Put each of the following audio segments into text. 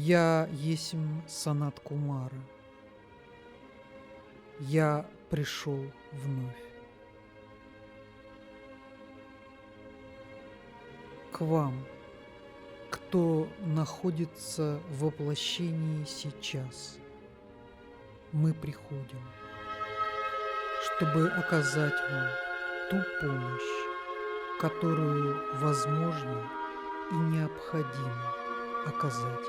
Я есмь Санат Кумара. Я пришел вновь. К вам, кто находится в воплощении сейчас, мы приходим, чтобы оказать вам ту помощь, которую возможно и необходимо оказать.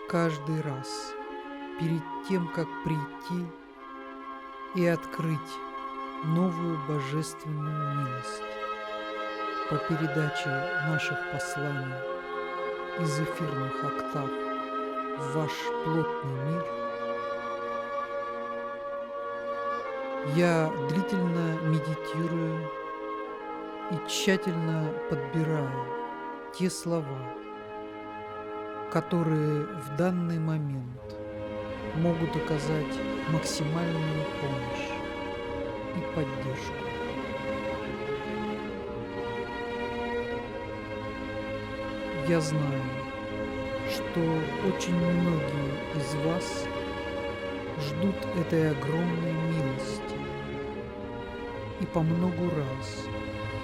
Каждый раз перед тем, как прийти и открыть новую божественную милость по передаче наших посланий из эфирных октав в ваш плотный мир, я длительно медитирую и тщательно подбираю те слова, которые в данный момент могут оказать максимальную помощь и поддержку. Я знаю, что очень многие из вас ждут этой огромной милости и по многу раз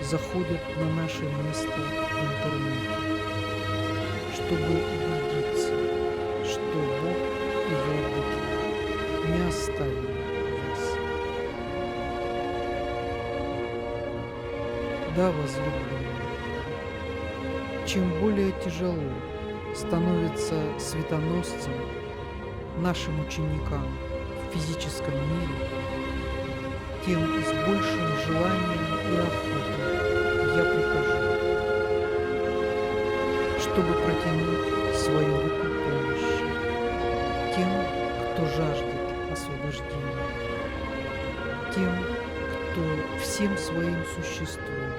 заходят на наше место в интернете, чтобы убедиться, что Бог и Владыка не оставили вас. Да, возлюбленные, чем более тяжело становится светоносцам, нашим ученикам в физическом мире, тем с большим желанием и охотой я прихожу, чтобы протянуть свою руку помощи тем, кто жаждет освобождения, тем, кто всем своим существом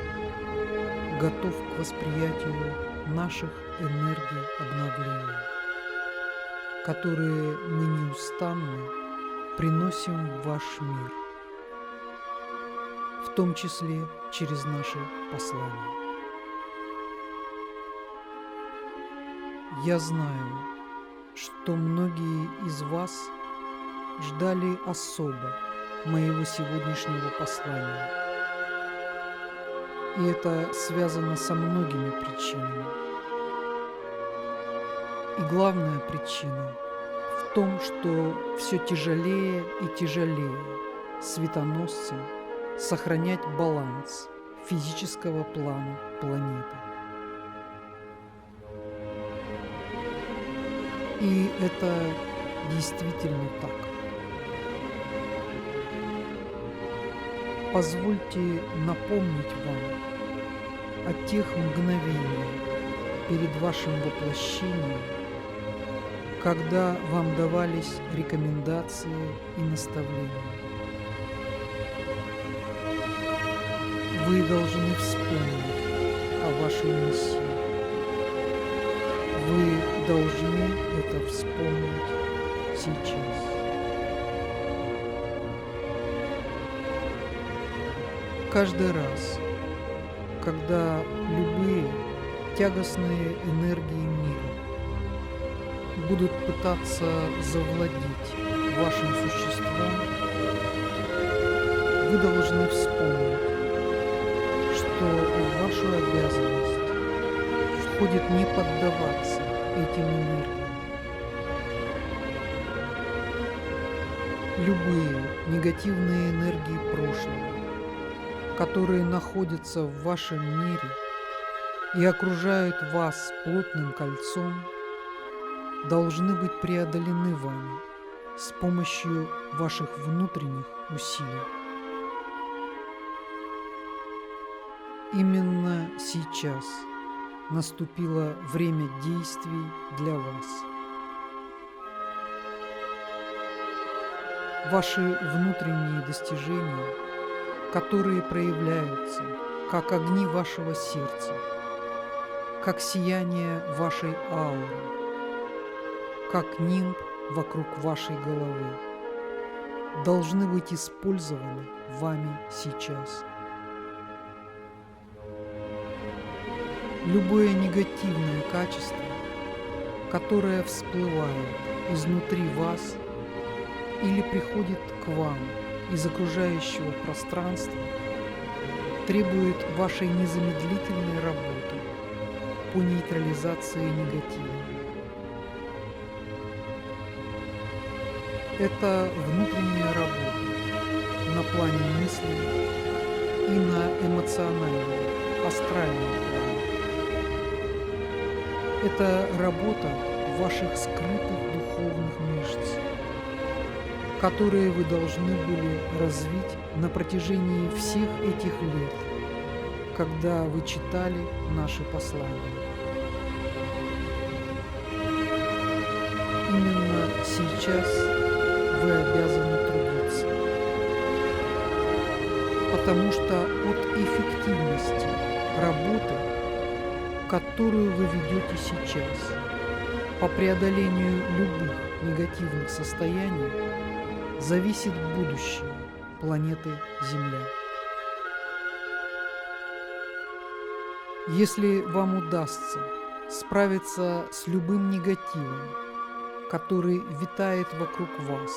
готов к восприятию наших энергий обновления, которые мы неустанно приносим в ваш мир, в том числе через наши послания. Я знаю, что многие из вас ждали особо моего сегодняшнего послания. И это связано со многими причинами. И главная причина в том, что все тяжелее и тяжелее светоносцам сохранять баланс физического плана планеты. И это действительно так. Позвольте напомнить вам о тех мгновениях перед вашим воплощением, когда вам давались рекомендации и наставления. Вы должны вспомнить о вашей миссии. Вы должны это вспомнить сейчас. Каждый раз, когда любые тягостные энергии мира будут пытаться завладеть вашим существом, вы должны вспомнить, что в вашу обязанность входит не поддаваться этим энергиям. Любые негативные энергии прошлого, которые находятся в вашем мире и окружают вас плотным кольцом, должны быть преодолены вами с помощью ваших внутренних усилий. Именно сейчас наступило время действий для вас. Ваши внутренние достижения, которые проявляются как огни вашего сердца, как сияние вашей ауры, как нимб вокруг вашей головы, должны быть использованы вами сейчас. любое негативное качество, которое всплывает изнутри вас или приходит к вам из окружающего пространства, требует вашей незамедлительной работы по нейтрализации негатива. Это внутренняя работа на плане мыслей и на эмоциональном, астральном плане. Это работа ваших скрытых духовных мышц, которые вы должны были развить на протяжении всех этих лет, когда вы читали наши послания. Именно сейчас вы обязаны трудиться, потому что от эффективности работы, которую вы ведете сейчас, по преодолению любых негативных состояний, зависит будущее планеты Земля. Если вам удастся справиться с любым негативом, который витает вокруг вас,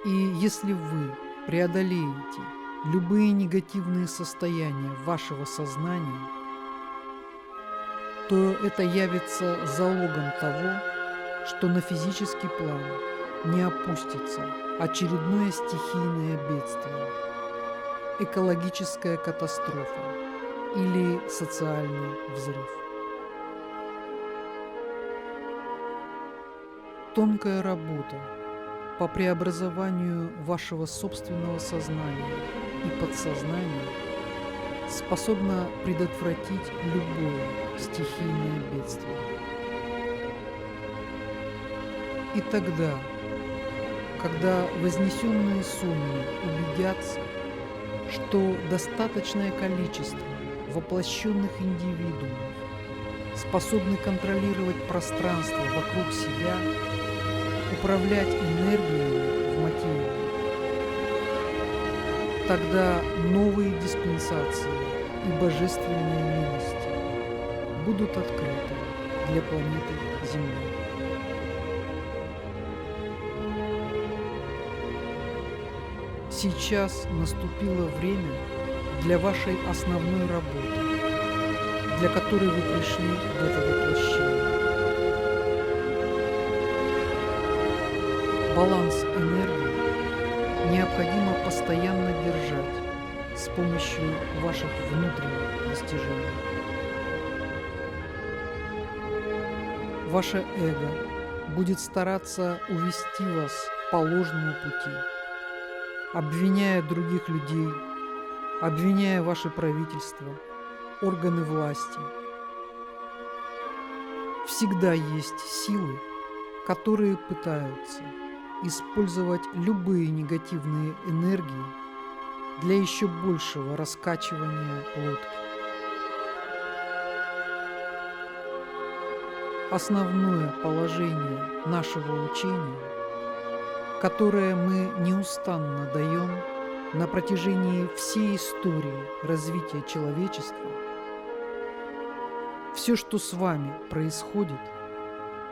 и если вы преодолеете любые негативные состояния вашего сознания, то это явится залогом того, что на физический план не опустится очередное стихийное бедствие, экологическая катастрофа или социальный взрыв. Тонкая работа по преобразованию вашего собственного сознания и подсознания способна предотвратить любое стихийное бедствие. И тогда, когда вознесенные суммы убедятся, что достаточное количество воплощенных индивидуумов способны контролировать пространство вокруг себя, управлять энергией в материи, тогда новые диспенсации и божественные милости будут открыты для планеты Земля. Сейчас наступило время для вашей основной работы, для которой вы пришли в это воплощение. Баланс энергии необходимо постоянно держать с помощью ваших внутренних достижений. Ваше эго будет стараться увести вас по ложному пути, обвиняя других людей, обвиняя ваше правительство, органы власти. Всегда есть силы, которые пытаются использовать любые негативные энергии для еще большего раскачивания лодки. Основное положение нашего учения, которое мы неустанно даем на протяжении всей истории развития человечества, все, что с вами происходит,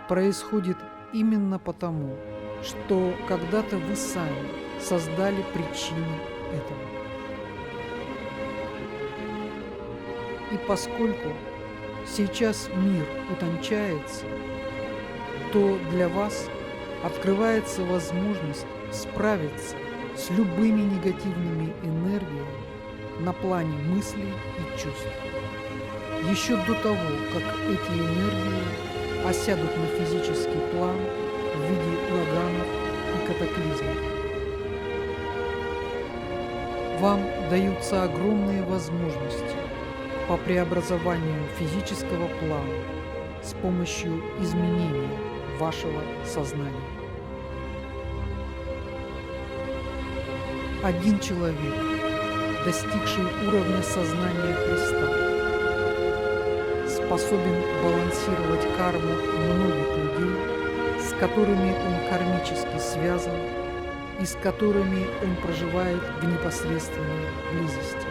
происходит именно потому, что когда-то вы сами создали причину этого. И поскольку сейчас мир утончается, то для вас открывается возможность справиться с любыми негативными энергиями на плане мыслей и чувств, еще до того, как эти энергии осядут на физический план в виде ураганов и катаклизмов. Вам даются огромные возможности по преобразованию физического плана с помощью изменения вашего сознания. Один человек, достигший уровня сознания Христа, способен балансировать карму многих людей, с которыми он кармически связан и с которыми он проживает в непосредственной близости.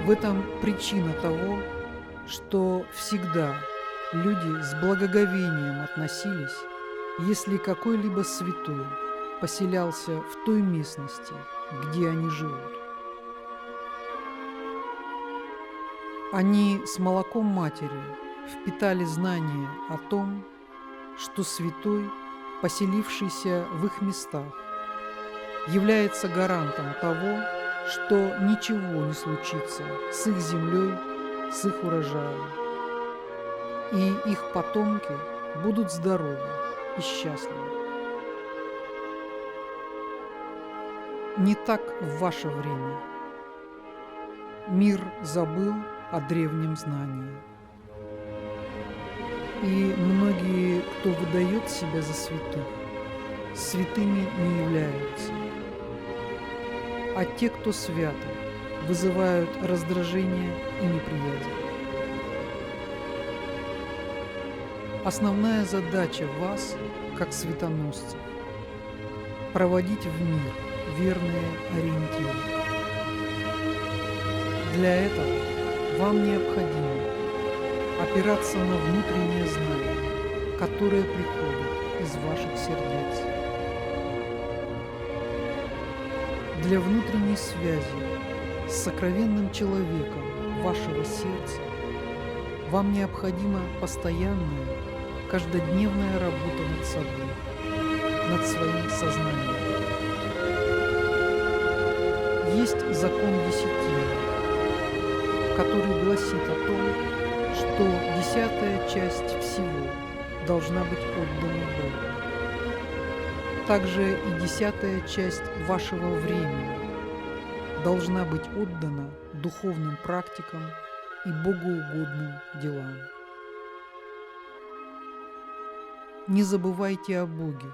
В этом причина того, что всегда люди с благоговением относились, если какой-либо святой поселялся в той местности, где они живут. Они с молоком матери впитали знание о том, что святой, поселившийся в их местах, является гарантом того, что ничего не случится с их землей, с их урожаем, и их потомки будут здоровы и счастливы. Не так в ваше время. Мир забыл о древнем знании. И многие, кто выдает себя за святых, святыми не являются. А те, кто святы, вызывают раздражение и неприязнь. Основная задача вас, как светоносцев, проводить в мир верные ориентиры. Для этого вам необходимо опираться на внутреннее знание, которое приходит из ваших сердец. Для внутренней связи с сокровенным человеком вашего сердца вам необходима постоянная, каждодневная работа над собой, над своим сознанием. Есть закон десятины, который гласит о том, что 10-я часть всего должна быть отдана Богу. Также и 10-я часть вашего времени должна быть отдана духовным практикам и богоугодным делам. Не забывайте о Боге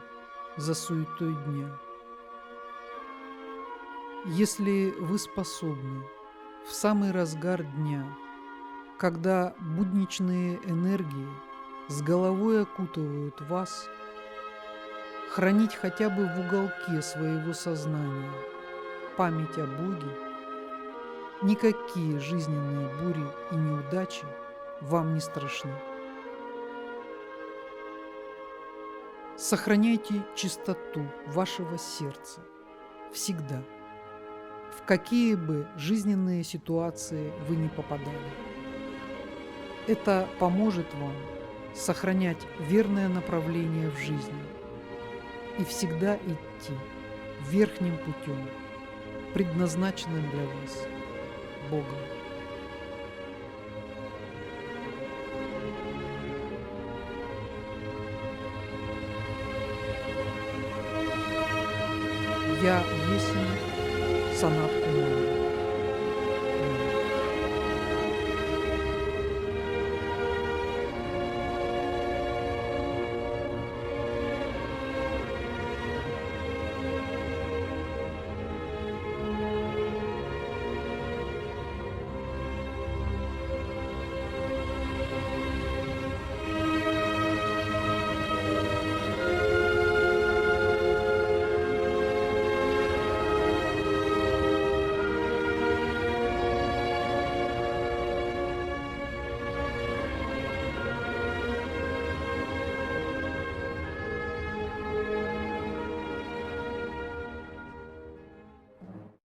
за суетой дня. Если вы способны в самый разгар дня, когда будничные энергии с головой окутывают вас, хранить хотя бы в уголке своего сознания память о Боге, никакие жизненные бури и неудачи вам не страшны. Сохраняйте чистоту вашего сердца всегда, в какие бы жизненные ситуации вы ни попадали. Это поможет вам сохранять верное направление в жизни и всегда идти верхним путем, предназначенным для вас Богом. Я есть Санат Кумар.